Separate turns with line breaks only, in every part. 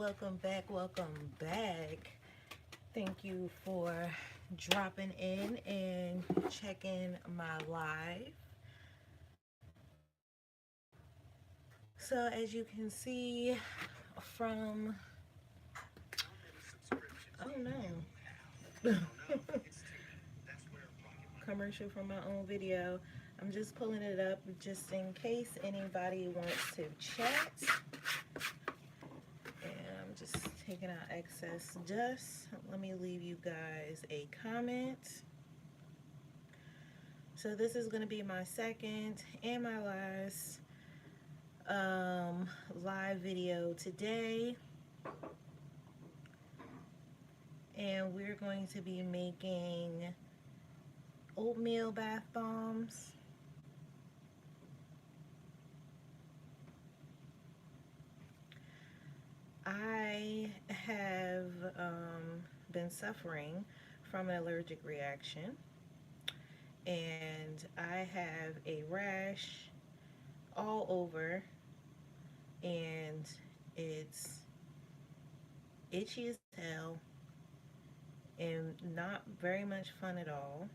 welcome back, welcome back. Thank you for dropping in and checking my live. So as you can see from, oh no, commercial from my own video. I'm just pulling it up just in case anybody wants to chat. And I'm just taking out excess dust. Let me leave you guys a comment. So this is going to be my second and my last live video today. And we're going to be making oatmeal bath bombs. I have been suffering from an allergic reaction, and I have a rash all over, and it's itchy as hell and not very much fun at all.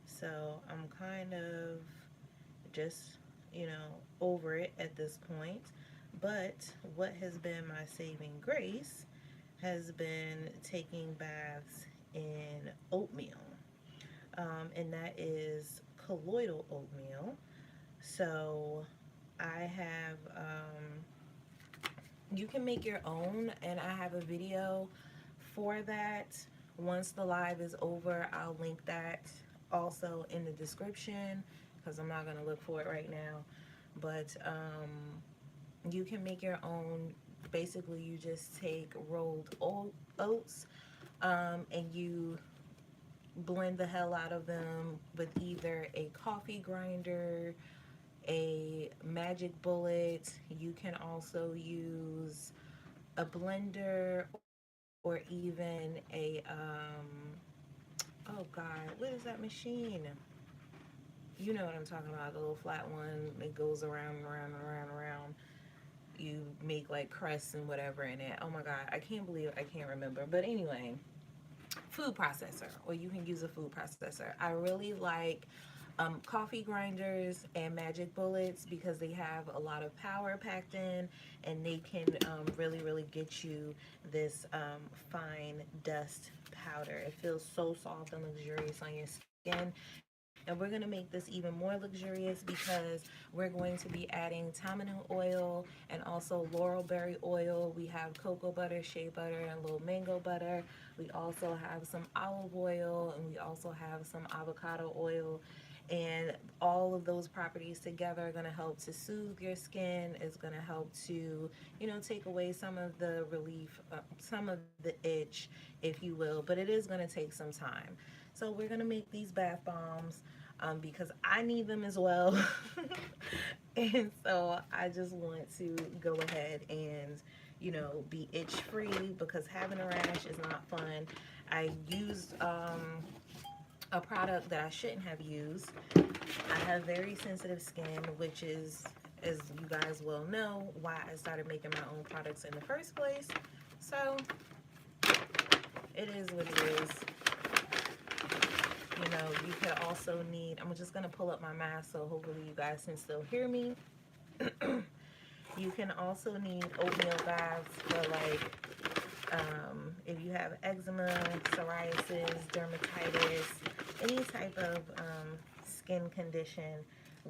So I'm kind of just, over it at this point. But what has been my saving grace has been taking baths in oatmeal. And that is colloidal oatmeal. So I have, you can make your own, and I have a video for that. Once the live is over, I'll link that also in the description because I'm not going to look for it right now. But you can make your own. Basically, you just take rolled oats and you blend the hell out of them with either a coffee grinder, a magic bullet. You can also use a blender or even a oh god, what is that machine? You know what I'm talking about, the little flat one that goes around and around and around and around. You make like crusts and whatever in it. Oh my god, I can't believe I can't remember. But anyway, food processor, or you can use a food processor. I really like coffee grinders and magic bullets because they have a lot of power packed in, and they can really get you this fine dust powder. It feels so soft and luxurious on your skin. And we're going to make this even more luxurious because we're going to be adding tamanu oil and also laurel berry oil. We have cocoa butter, shea butter, and little mango butter. We also have some olive oil, and we also have some avocado oil. And all of those properties together are going to help to soothe your skin. It's going to help to, take away some of the relief, some of the itch, if you will. But it is going to take some time. So we're going to make these bath bombs because I need them as well. And so I just want to go ahead and, be itch free because having a rash is not fun. I used a product that I shouldn't have used. I have very sensitive skin, which is, as you guys well know, why I started making my own products in the first place. So it is what it is. You could also need, I'm just going to pull up my mask so hopefully you guys can still hear me. You can also need oatmeal baths for if you have eczema, psoriasis, dermatitis, any type of skin condition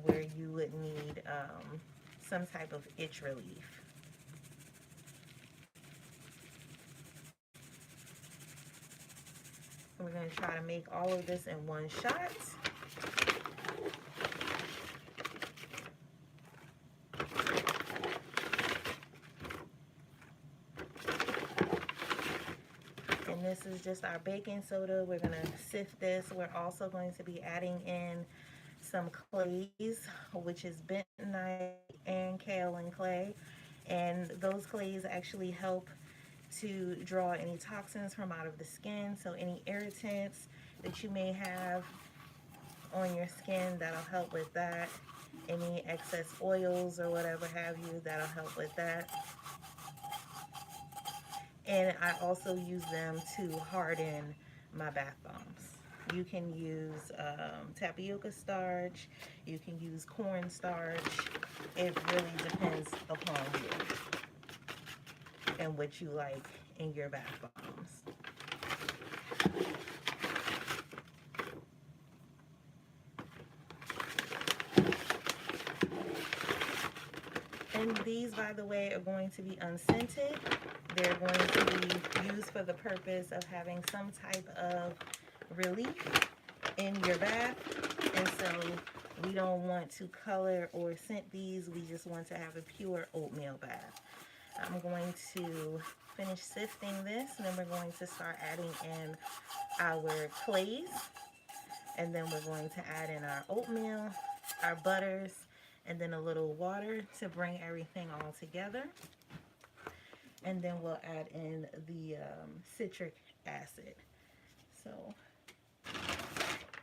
where you would need some type of itch relief. We're going to try to make all of this in one shot. And this is just our baking soda. We're going to sift this. We're also going to be adding in some clays, which is bentonite and kaolin clay. And those clays actually help to draw any toxins from out of the skin. So any irritants that you may have on your skin, that'll help with that. Any excess oils or whatever have you, that'll help with that. And I also use them to harden my bath bombs. You can use tapioca starch, you can use cornstarch. It really depends upon you and what you like in your bath bombs. And these, by the way, are going to be unscented. They're going to be used for the purpose of having some type of relief in your bath. And so we don't want to color or scent these. We just want to have a pure oatmeal bath. I'm going to finish sifting this, and then we're going to start adding in our clays. And then we're going to add in our oatmeal, our butters, and then a little water to bring everything all together. And then we'll add in the citric acid. So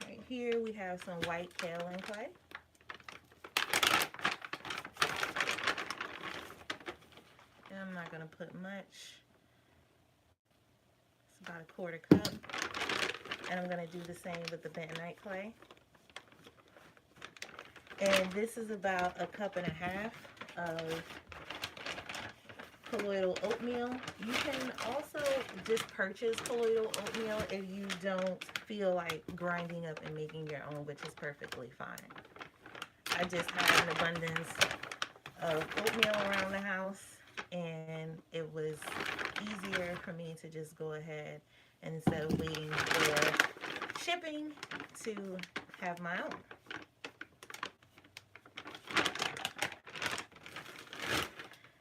right here we have some white kaolin clay. And I'm not going to put much. It's about a quarter cup. And I'm going to do the same with the bentonite clay. And this is about a cup and a half of colloidal oatmeal. You can also just purchase colloidal oatmeal if you don't feel like grinding up and making your own, which is perfectly fine. I just have an abundance of oatmeal around the house, and it was easier for me to just go ahead and instead of waiting for shipping to have my own.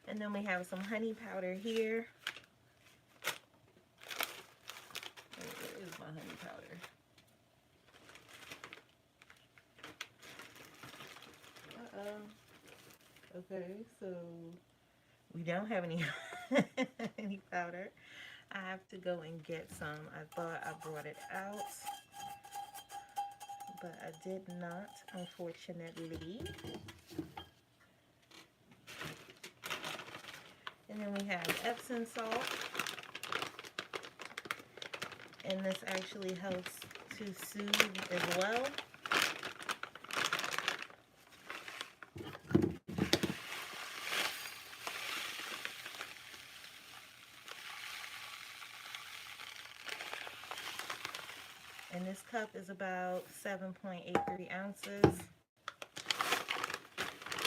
And then we have some honey powder here. Where is my honey powder? Okay, so we don't have any honey powder. I have to go and get some. I thought I brought it out, but I did not, unfortunately. And then we have Epsom salt. And this actually helps to soothe as well. And this cup is about 7.83 ounces.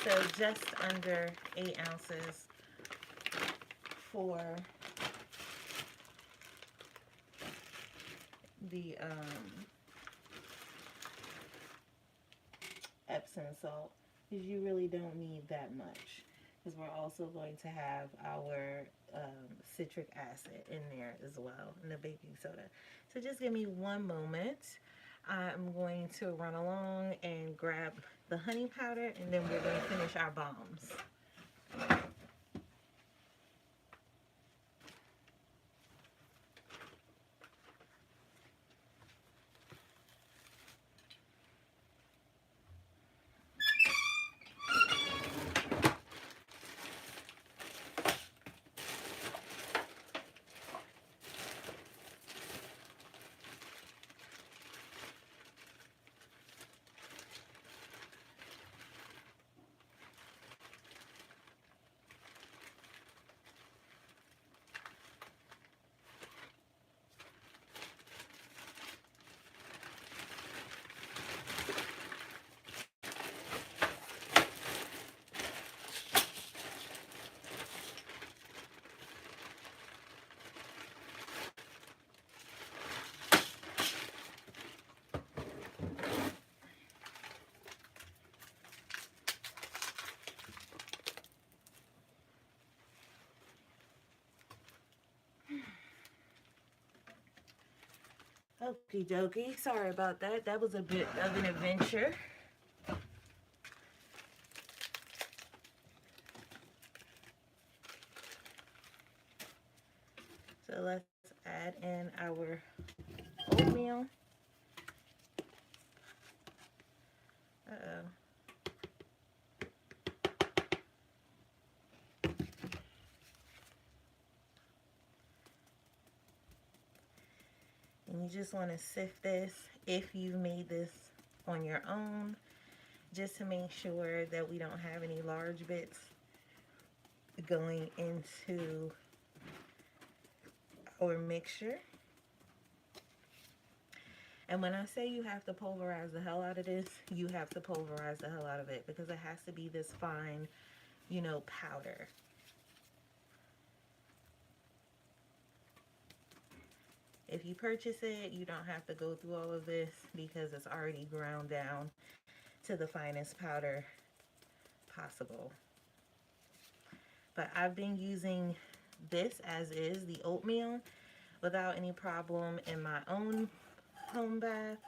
So just under 8 ounces for the Epsom salt, because you really don't need that much, because we're also going to have our citric acid in there as well, and the baking soda. So just give me one moment. I'm going to run along and grab the honey powder, and then we're going to finish our bombs. Okie dokie, sorry about that. That was a bit of an adventure. So let's add in our oatmeal. Uh-oh. And you just want to sift this if you made this on your own, just to make sure that we don't have any large bits going into our mixture. And when I say you have to pulverize the hell out of this, you have to pulverize the hell out of it, because it has to be this fine, you know, powder. If you purchase it, you don't have to go through all of this because it's already ground down to the finest powder possible. But I've been using this as is, the oatmeal, without any problem in my own home bath.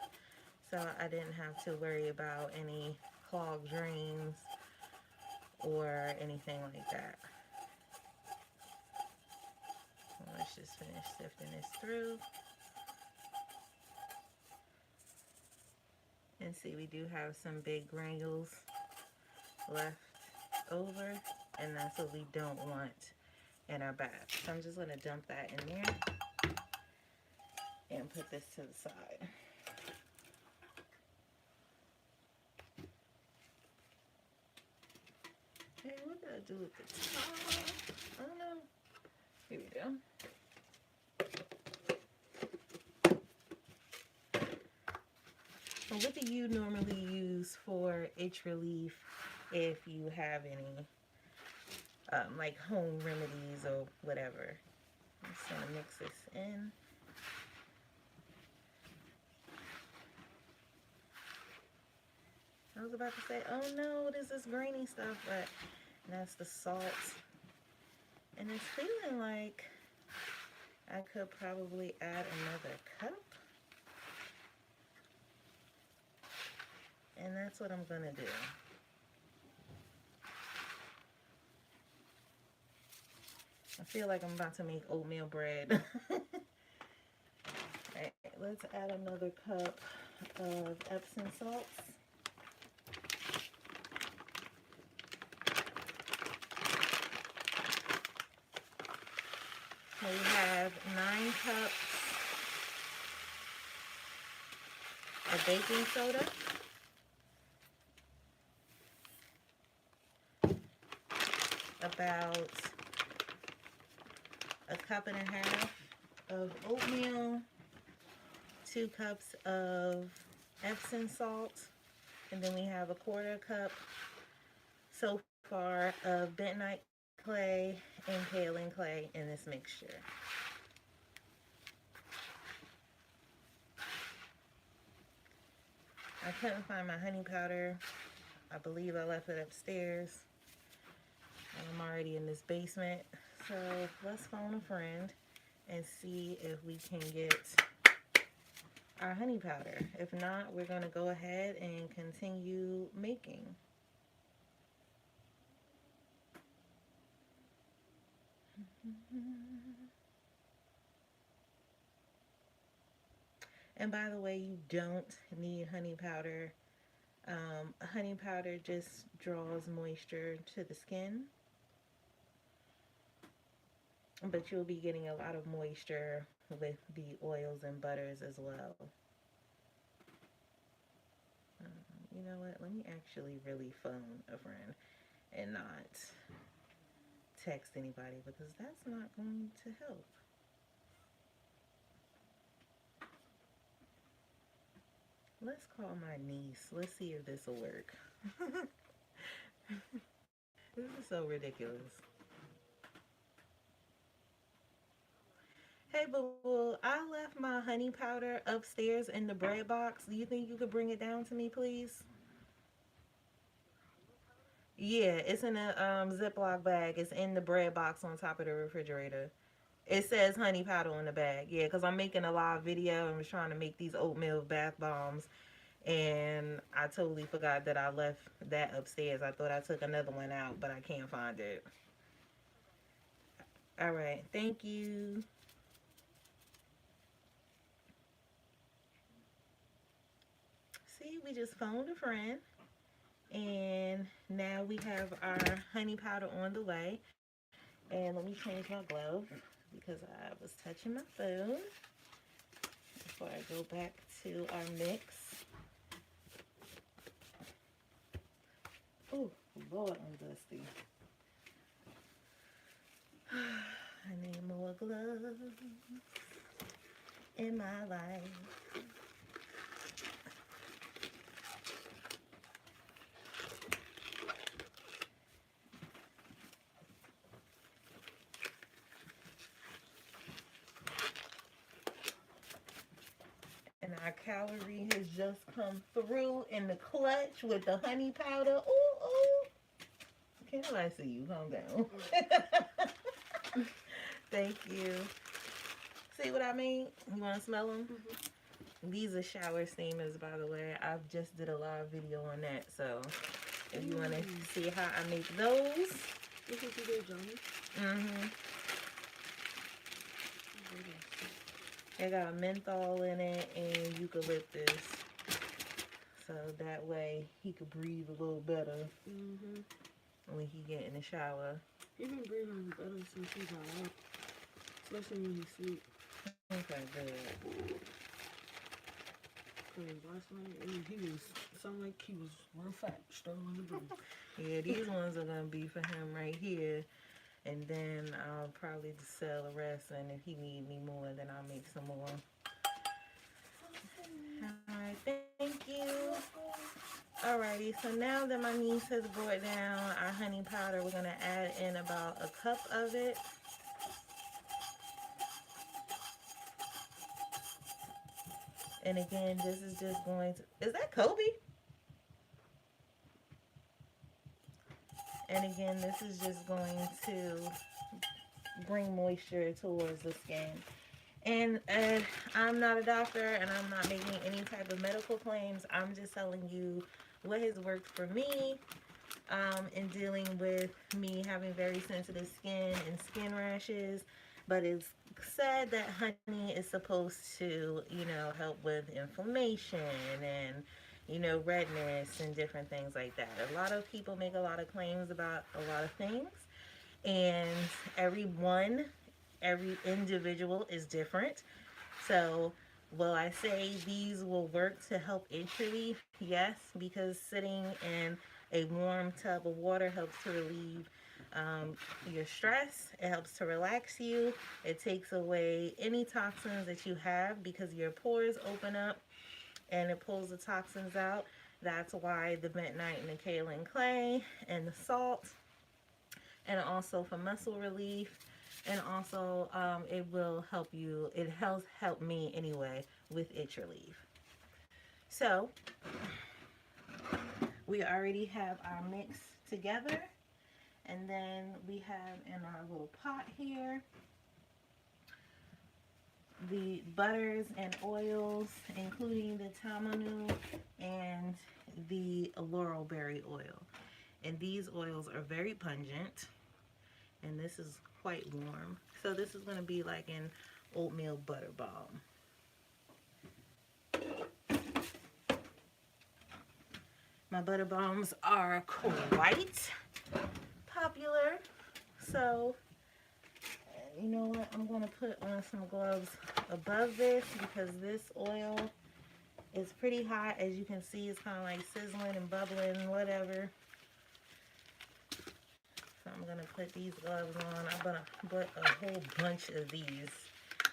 So I didn't have to worry about any clogged drains or anything like that. Let's just finish sifting this through. And see, we do have some big granules left over, and that's what we don't want in our bath. So I'm just going to dump that in there and put this to the side. Okay, what did I do with the top? I don't know. Here we go. What do you normally use for itch relief if you have any like home remedies or whatever? I'm just gonna mix this in. I was about to say, oh no, what is this grainy stuff? But that's the salt. And it's feeling like I could probably add another cup. And that's what I'm gonna do. I feel like I'm about to make oatmeal bread. Alright, let's add another cup of Epsom salts. We have 9 cups of baking soda. About a cup and a half of oatmeal, 2 cups of Epsom salt, and then we have a 1/4 cup so far of bentonite clay and kaolin clay in this mixture. I couldn't find my honey powder. I believe I left it upstairs. I'm already in this basement, so let's phone a friend and see if we can get our honey powder. If not, we're going to go ahead and continue making. And by the way, you don't need honey powder. Honey powder just draws moisture to the skin. But you'll be getting a lot of moisture with the oils and butters as well. You know what? Let me actually really phone a friend and not text anybody, because that's not going to help. Let's call my niece. Let's see if this will work. This is so ridiculous. Hey, boo, I left my honey powder upstairs in the bread box. Do you think you could bring it down to me, please? Yeah, it's in a Ziploc bag. It's in the bread box on top of the refrigerator. It says honey powder on the bag. Yeah, because I'm making a live video and was trying to make these oatmeal bath bombs. And I totally forgot that I left that upstairs. I thought I took another one out, but I can't find it. All right, thank you. See, we just phoned a friend. And now we have our honey powder on the way. And let me change my glove because I was touching my phone. before I go back to our mix. Oh, Lord, I'm dusty. I need more gloves in my life. And our calorie has just come through in the clutch with the honey powder. Ooh, ooh. Can't nobody see you. Calm down. Thank you. See what I mean? You want to smell them? Mm-hmm. These are shower steamers, by the way. I just did a live video on that. So if you want to see how I make those.
This is what you did, Johnny?
Mm-hmm. They got menthol in it and eucalyptus. So that way he could breathe a little better when he get in the shower.
He been breathing better since he got up. Especially when he sleep.
Okay, good.
Cause last night he was sound like he was real fat, struggling to breathe.
Yeah, these ones are gonna be for him right here. And then I'll probably just sell the rest, and if he need any more, then I'll make some more. Alright, thank you. Alrighty, so now that my niece has brought down our honey powder, we're gonna add in about a cup of it. And again, this is just going to, is that Kobe? And again, this is just going to bring moisture towards the skin. And I'm not a doctor and I'm not making any type of medical claims. I'm just telling you what has worked for me in dealing with me having very sensitive skin and skin rashes. But it's said that honey is supposed to, you know, help with inflammation and, you know, redness and different things like that. A lot of people make a lot of claims about a lot of things, and every individual is different. So will I say these will work to help itch relief? Yes, because sitting in a warm tub of water helps to relieve your stress. It helps to relax you. It takes away any toxins that you have because your pores open up and it pulls the toxins out. That's why the bentonite and the kaolin clay and the salt. And also for muscle relief. And also it will help you. It help me anyway with itch relief. So we already have our mix together. And then we have in our little pot here the butters and oils, including the tamanu and the laurel berry oil. And these oils are very pungent. And this is quite warm. So this is going to be like an oatmeal butter balm. My butter balms are quite popular. So you know what, I'm going to put on some gloves above this because this oil is pretty hot. As you can see, it's kind of like sizzling and bubbling and whatever. So I'm going to put these gloves on. I'm going to put a whole bunch of these.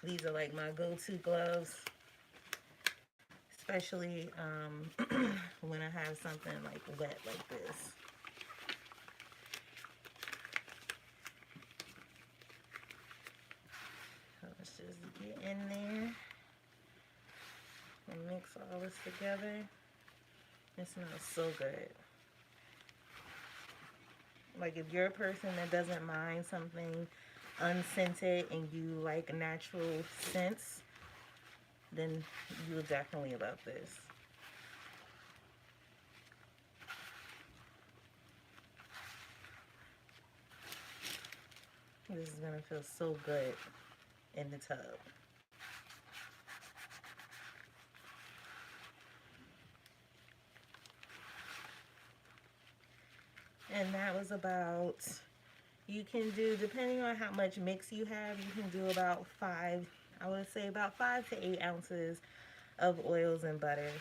These are like my go-to gloves, especially when I have something like wet like this. So let's just get in there and mix all this together. It smells so good. Like if you're a person that doesn't mind something unscented and you like natural scents, then you'll definitely love this. This is gonna feel so good in the tub. And that was about, you can do, depending on how much mix you have, you can do about 5 I would say about 5 to 8 ounces of oils and butters.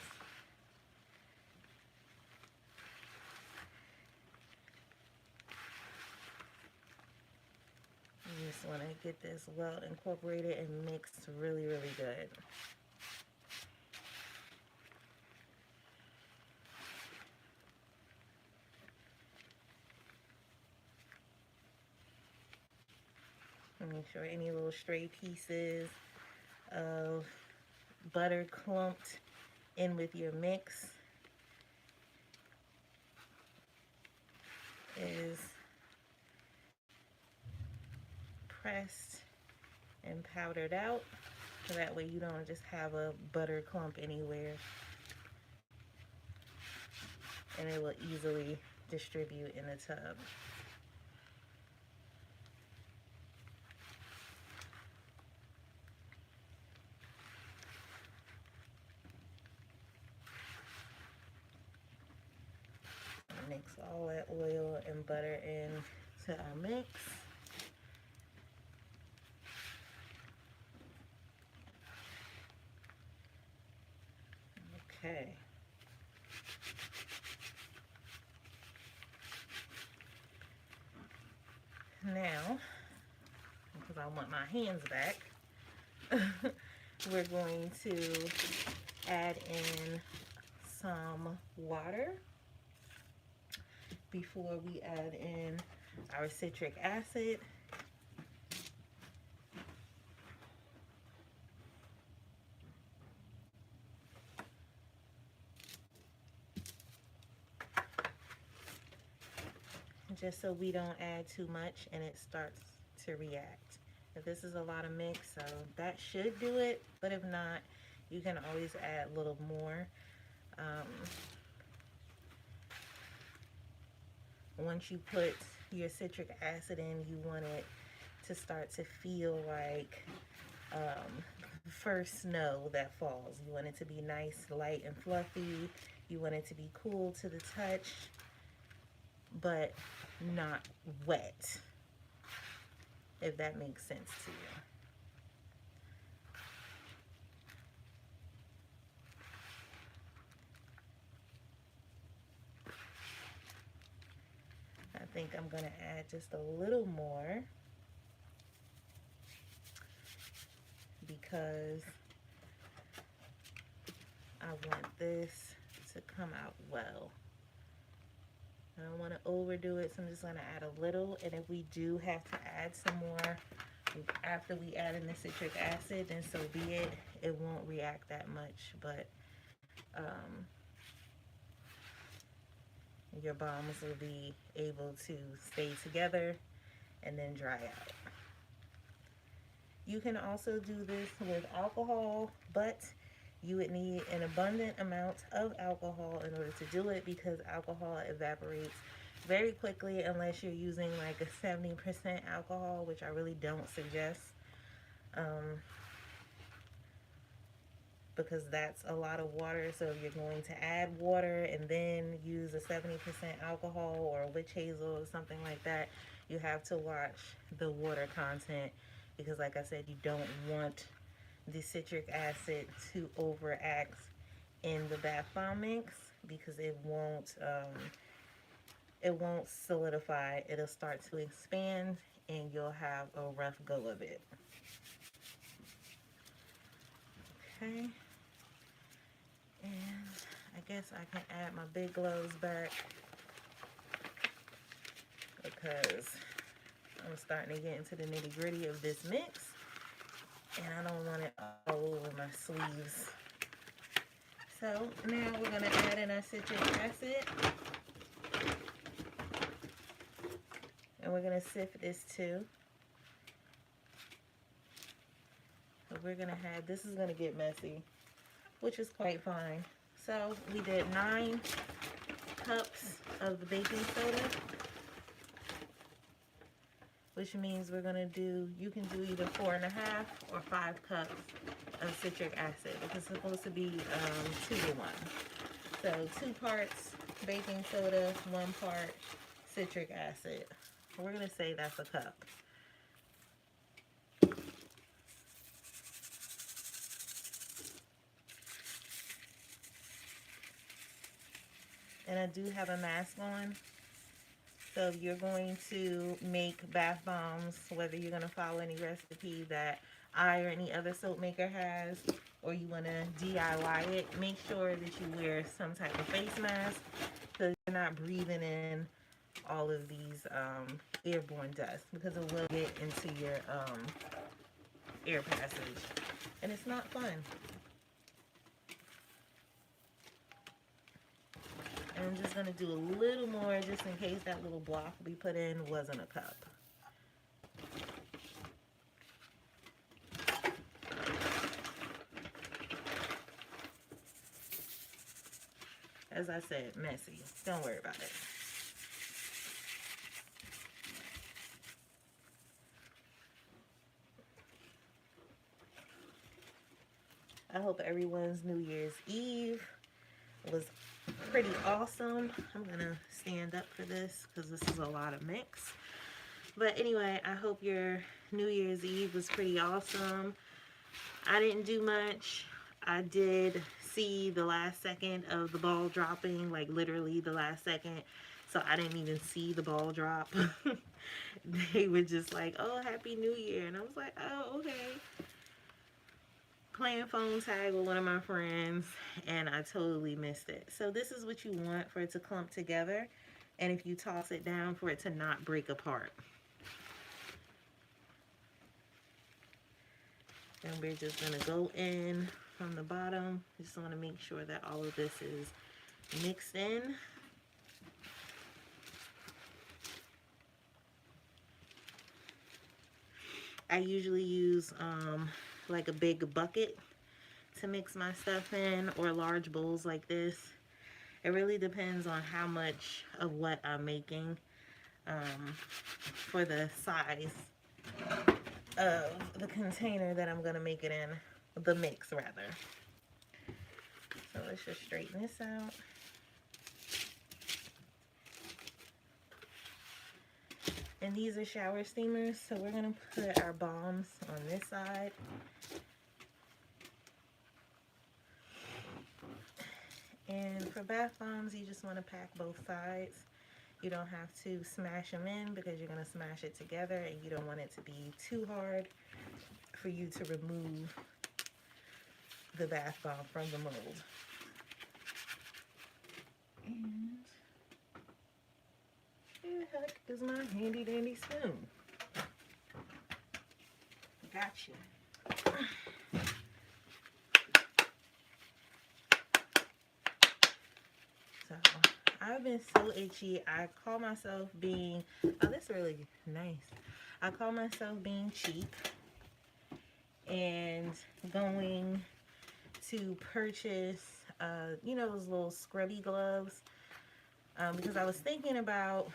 You just want to get this well incorporated and mixed really, really good. Make sure any little stray pieces of butter clumped in with your mix is pressed and powdered out, so that way you don't just have a butter clump anywhere, and it will easily distribute in the tub. Mix all that oil and butter in to our mix. Okay. Now, because I want my hands back, we're going to add in some water before we add in our citric acid. Just so we don't add too much and it starts to react. If this is a lot of mix, so that should do it, but if not, you can always add a little more. Once you put your citric acid in, you want it to start to feel like first snow that falls. You want it to be nice, light, and fluffy. You want it to be cool to the touch, but not wet, if that makes sense to you. I think I'm going to add just a little more because I want this to come out well. I don't want to overdo it, so I'm just going to add a little, and if we do have to add some more after we add in the citric acid, then so be it. It won't react that much, but your bombs will be able to stay together and then dry out. You can also do this with alcohol, but you would need an abundant amount of alcohol in order to do it, because alcohol evaporates very quickly unless you're using like a 70% alcohol, which I really don't suggest, because that's a lot of water. So if you're going to add water and then use a 70% alcohol or witch hazel or something like that, you have to watch the water content, because like I said, you don't want the citric acid to overact in the bath bomb mix, because it won't solidify. It'll start to expand and you'll have a rough go of it. Okay, and I guess I can add my big gloves back, because I'm starting to get into the nitty-gritty of this mix, and I don't want it all over my sleeves. So now we're going to add in our citric acid, and we're going to sift this too. So we're going to have, this is going to get messy, which is quite fine. So we did 9 cups of the baking soda, which means we're going to do, you can do either 4.5 or 5 cups of citric acid, because it's supposed to be 2 to 1. So 2 parts baking soda, 1 part citric acid. We're going to say that's a cup. And I do have a mask on. So if you're going to make bath bombs, whether you're going to follow any recipe that I or any other soap maker has, or you want to DIY it, make sure that you wear some type of face mask so you're not breathing in all of these airborne dust, because it will get into your air passage, and it's not fun. And I'm just going to do a little more just in case that little block we put in wasn't a cup. As I said, messy. Don't worry about it. I hope everyone's New Year's Eve was pretty awesome. I'm gonna stand up for this because this is a lot of mix. But anyway, I hope your New Year's Eve was pretty awesome. I didn't do much. I did see the last second of the ball dropping, like literally the last second. So I didn't even see the ball drop. They were just like, oh, Happy New Year. And I was like, oh, okay. Playing phone tag with one of my friends, and I totally missed it. So this is what you want for it to clump together, and if you toss it down, for it to not break apart. And we're just going to go in from the bottom. Just want to make sure that all of this is mixed in. I usually use like a big bucket to mix my stuff in, or large bowls like this. It really depends on how much of what I'm making for the size of the container that I'm going to make it in, the mix rather. So let's just straighten this out. And these are shower steamers, so we're going to put our bombs on this side. And for bath bombs, you just want to pack both sides. You don't have to smash them in because you're going to smash it together, and you don't want it to be too hard for you to remove the bath bomb from the mold. And where the heck is my handy dandy spoon? Gotcha. So I've been so itchy. I call myself being, oh, that's really nice. I call myself being cheap and going to purchase, you know, those little scrubby gloves, because I was thinking about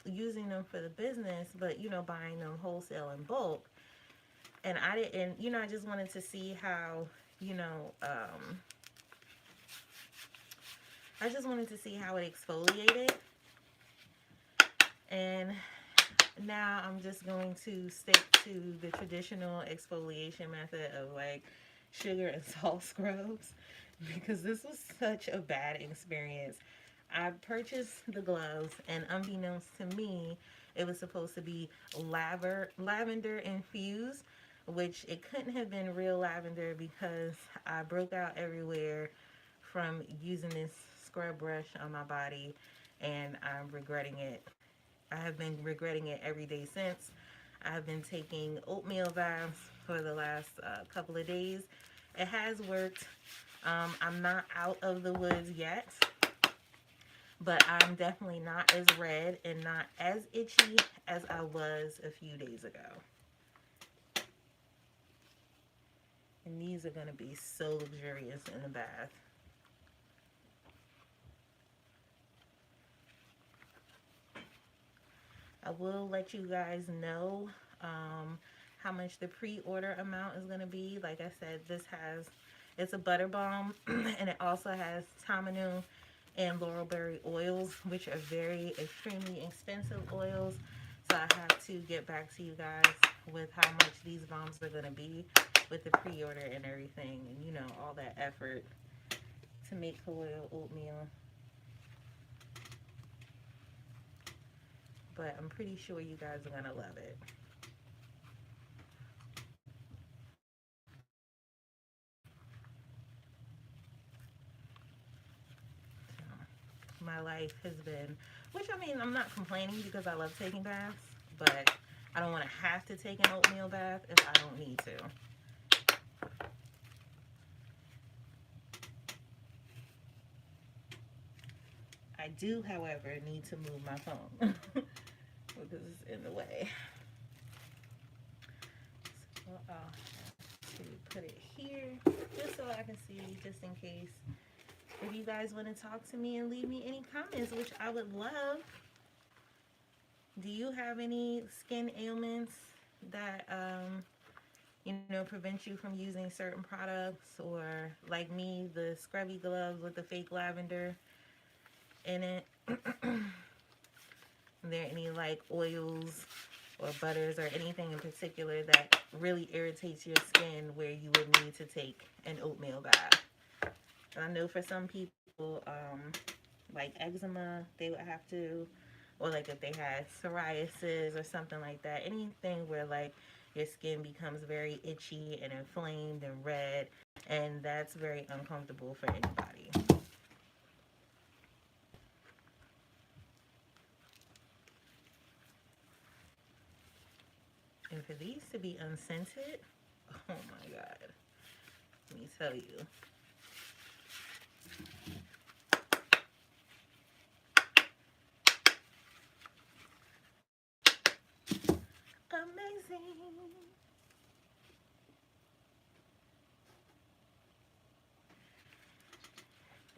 using them for the business, but, you know, buying them wholesale in bulk. And I didn't, you know, I just wanted to see how, you know, I just wanted to see how it exfoliated. And now I'm just going to stick to the traditional exfoliation method of like sugar and salt scrubs, because this was such a bad experience. I purchased the gloves, and unbeknownst to me, it was supposed to be lavender infused, which it couldn't have been real lavender because I broke out everywhere from using this scrub brush on my body, and I'm regretting it. I have been regretting it every day since. I have been taking oatmeal baths for the last couple of days. It has worked. I'm not out of the woods yet, but I'm definitely not as red and not as itchy as I was a few days ago. And these are going to be so luxurious in the bath. I will let you guys know how much the pre-order amount is going to be. Like I said, it's a butter balm, and it also has tamanu and laurel berry oils, which are very extremely expensive oils. So I have to get back to you guys with how much these bombs are going to be with the pre-order and everything, and you know, all that effort to make colloidal oatmeal. but I'm pretty sure you guys are gonna love it. My life has been, which I mean, I'm not complaining because I love taking baths, but I don't want to have to take an oatmeal bath if I don't need to. I do, however, need to move my phone because it's in the way. So I'll have to put it here just so I can see, just in case. If you guys want to talk to me and leave me any comments, which I would love. Do you have any skin ailments that, prevent you from using certain products? Or like me, the scrubby gloves with the fake lavender in it? Are there any like oils or butters or anything in particular that really irritates your skin where you would need to take an oatmeal bath? And I know for some people, like eczema, they would have to, or like if they had psoriasis or something like that, anything where like your skin becomes very itchy and inflamed and red, and that's very uncomfortable for anybody. And for these to be unscented, oh my god, let me tell you. Amazing.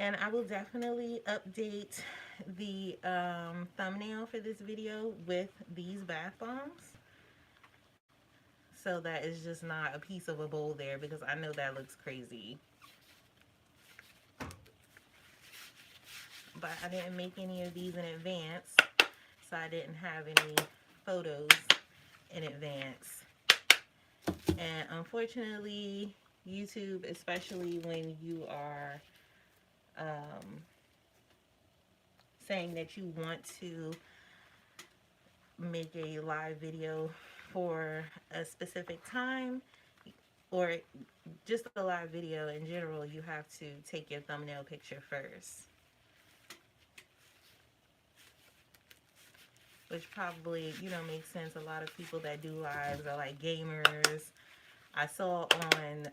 And I will definitely update the thumbnail for this video with these bath bombs, so that it's just not a piece of a bowl there, because I know that looks crazy. But I didn't make any of these in advance, so I didn't have any photos in advance. And unfortunately, YouTube, especially when you are saying that you want to make a live video for a specific time, or just a live video in general, you have to take your thumbnail picture first. Which probably, makes sense. A lot of people that do lives are like gamers. I saw on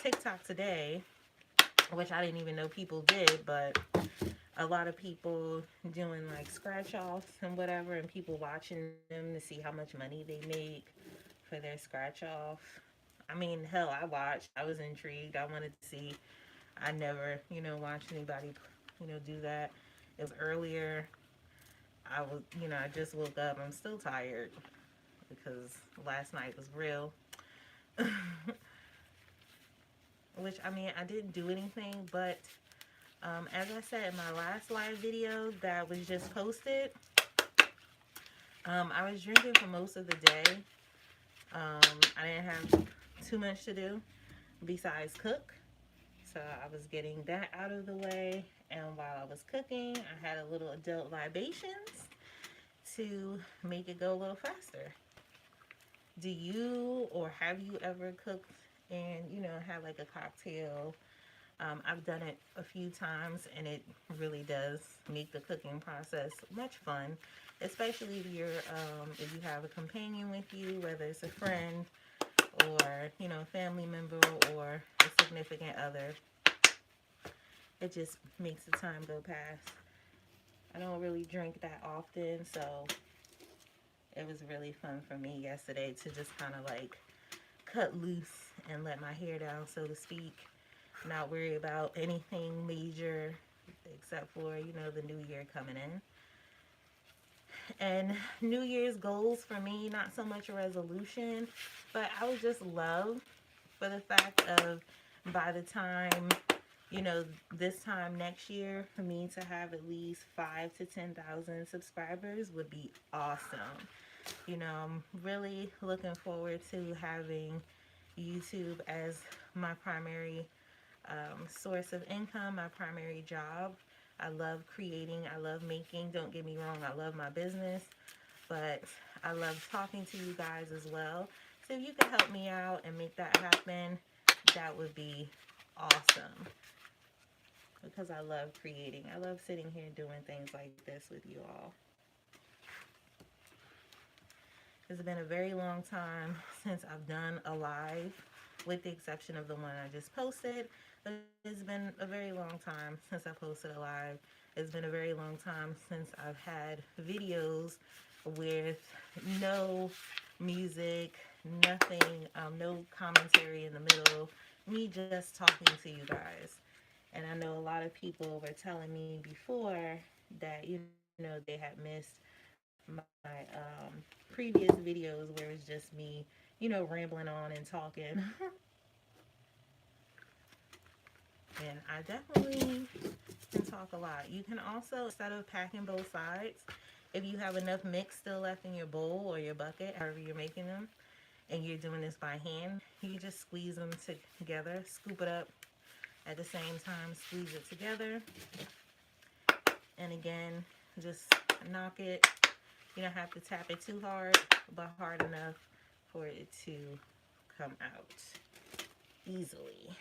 TikTok today, which I didn't even know people did, but a lot of people doing like scratch offs and whatever, and people watching them to see how much money they make for their scratch off. I mean, hell, I watched. I was intrigued. I wanted to see. I never, watched anybody, do that. It was earlier. I just woke up. I'm still tired because last night was real. Which, I mean, I didn't do anything, but as I said in my last live video that was just posted, I was drinking for most of the day. I didn't have too much to do besides cook. So I was getting that out of the way. And while I was cooking, I had a little adult libations to make it go a little faster. Do you, or have you ever cooked and, had like a cocktail? I've done it a few times, and it really does make the cooking process much fun, especially if if you have a companion with you, whether it's a friend or, a family member or a significant other. It just makes the time go past. I don't really drink that often, so it was really fun for me yesterday to just kind of like cut loose and let my hair down, so to speak. Not worry about anything major except for, the new year coming in. And New Year's goals for me, not so much a resolution, but I would just love for the fact of by the time, this time next year, for me to have at least 5,000 to 10,000 subscribers would be awesome. I'm really looking forward to having YouTube as my primary source of income, my primary job. I love creating, I love making. Don't get me wrong, I love my business, but I love talking to you guys as well. So if you could help me out and make that happen, that would be awesome. Because I love creating. I love sitting here doing things like this with you all. It's been a very long time since I've done a live, with the exception of the one I just posted. But it's been a very long time since I posted a live. It's been a very long time since I've had videos with no music, nothing, no commentary in the middle, me just talking to you guys. And I know a lot of people were telling me before that, they had missed my previous videos where it's just me, rambling on and talking. And I definitely can talk a lot. You can also, instead of packing both sides, if you have enough mix still left in your bowl or your bucket, however you're making them, and you're doing this by hand, you just squeeze them together, scoop it up at the same time, squeeze it together, and again, just knock it. You don't have to tap it too hard, but hard enough for it to come out easily.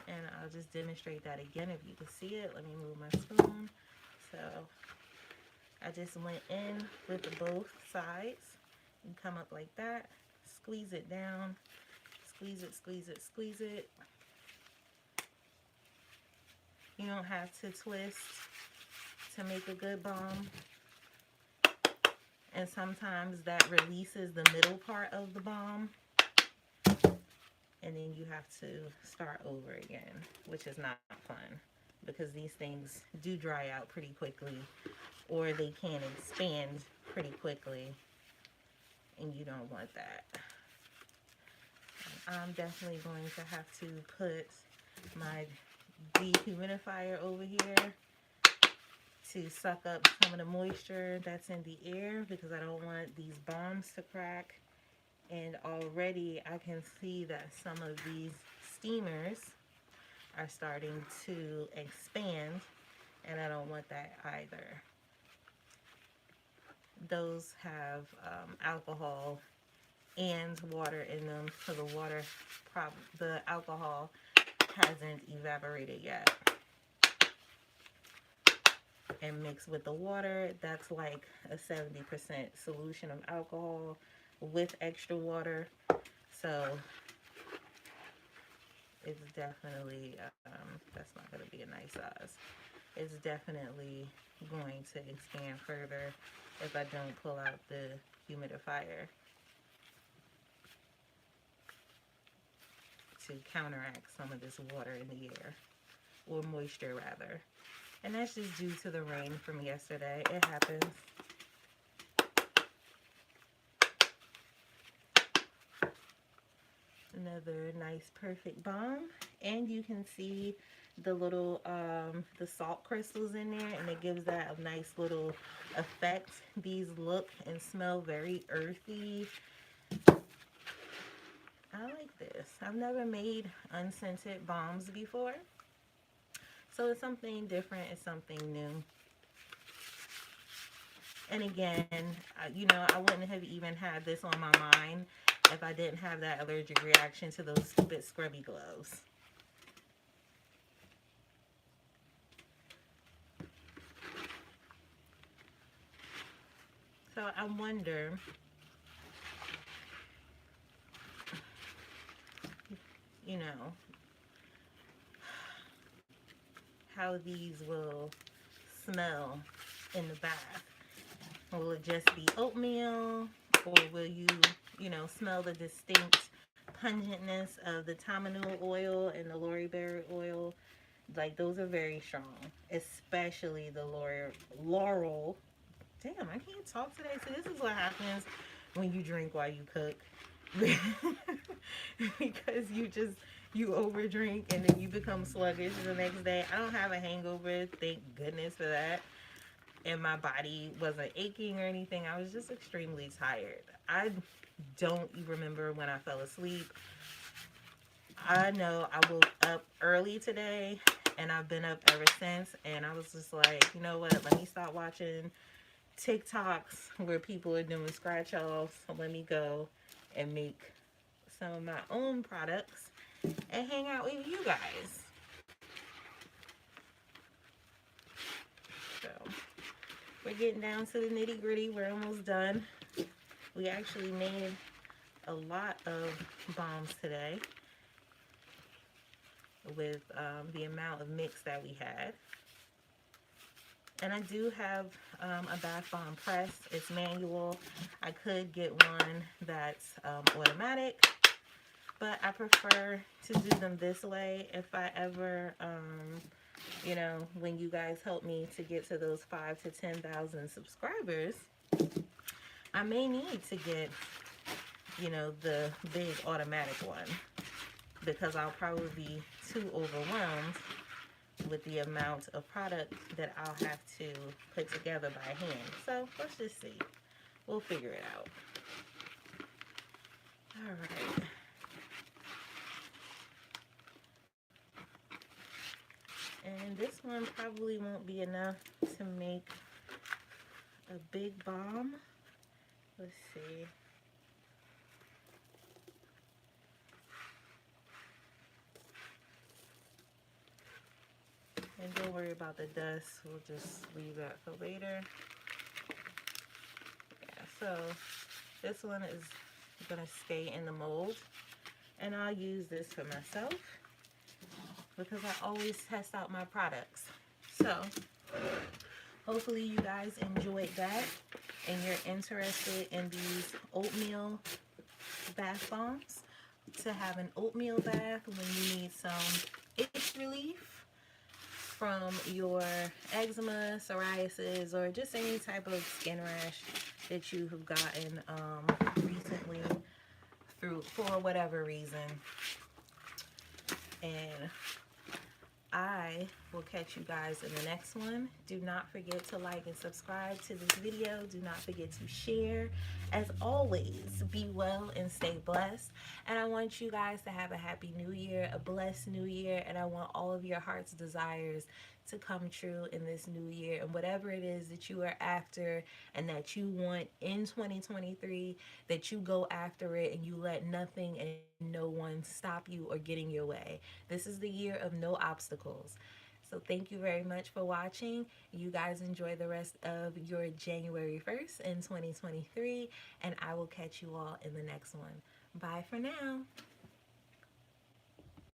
And I'll just demonstrate that again if you can see it. Let me move my spoon. So I just went in with both sides and come up like that. Squeeze it down. Squeeze it, squeeze it, squeeze it. You don't have to twist to make a good bomb. And sometimes that releases the middle part of the bomb. And then you have to start over again, which is not fun because these things do dry out pretty quickly, or they can expand pretty quickly, and you don't want that. I'm definitely going to have to put my dehumidifier over here to suck up some of the moisture that's in the air because I don't want these bombs to crack. And already I can see that some of these steamers are starting to expand, and I don't want that either. Those have alcohol and water in them, so the alcohol hasn't evaporated yet. And mixed with the water, that's like a 70% solution of alcohol with extra water. So it's definitely, that's not going to be a nice size. It's definitely going to expand further if I don't pull out the humidifier to counteract some of this water in the air, or moisture rather. And that's just due to the rain from yesterday. It happens. Another nice perfect bomb, and you can see the little the salt crystals in there, and it gives that a nice little effect. These look and smell very earthy. I like this. I've never made unscented bombs before, so it's something different. It's something new. And again, I wouldn't have even had this on my mind if I didn't have that allergic reaction to those stupid scrubby gloves. So I wonder, how these will smell in the bath. Will it just be oatmeal, or will you, smell the distinct pungentness of the tamanu oil and the laurel oil? Like, those are very strong, especially the laurel. Damn, I can't talk today. So this is what happens when you drink while you cook. Because you overdrink and then you become sluggish the next day. I don't have a hangover, thank goodness for that. And my body wasn't aching or anything. I was just extremely tired. I don't even remember when I fell asleep. I know I woke up early today and I've been up ever since. And I was just like, you know what? Let me stop watching TikToks where people are doing scratch offs. So let me go and make some of my own products and hang out with you guys. So we're getting down to the nitty gritty. We're almost done. We actually made a lot of bombs today with the amount of mix that we had. And I do have a bath bomb press. It's manual. I could get one that's automatic, but I prefer to do them this way. If I ever, you know, when you guys help me to get to those 5,000 to 10,000 subscribers, I may need to get, you know, the big automatic one, because I'll probably be too overwhelmed with the amount of product that I'll have to put together by hand. So let's just see. We'll figure it out. All right. And this one probably won't be enough to make a big bomb. Let's see. And don't worry about the dust. We'll just leave that for later. Yeah, so this one is going to stay in the mold. And I'll use this for myself because I always test out my products. So hopefully you guys enjoyed that and you're interested in these oatmeal bath bombs. To have an oatmeal bath when you need some itch relief from your eczema, psoriasis, or just any type of skin rash that you have gotten recently for whatever reason. And I will catch you guys in the next one. Do not forget to like and subscribe to this video. Do not forget to share. As always, be well and stay blessed. And I want you guys to have a happy new year, a blessed new year, and I want all of your heart's desires to come true in this new year. And whatever it is that you are after and that you want in 2023, that you go after it and you let nothing and no one stop you or get in your way. This is the year of no obstacles. So thank you very much for watching. You guys enjoy the rest of your January 1st in 2023, and I will catch you all in the next one. Bye for now.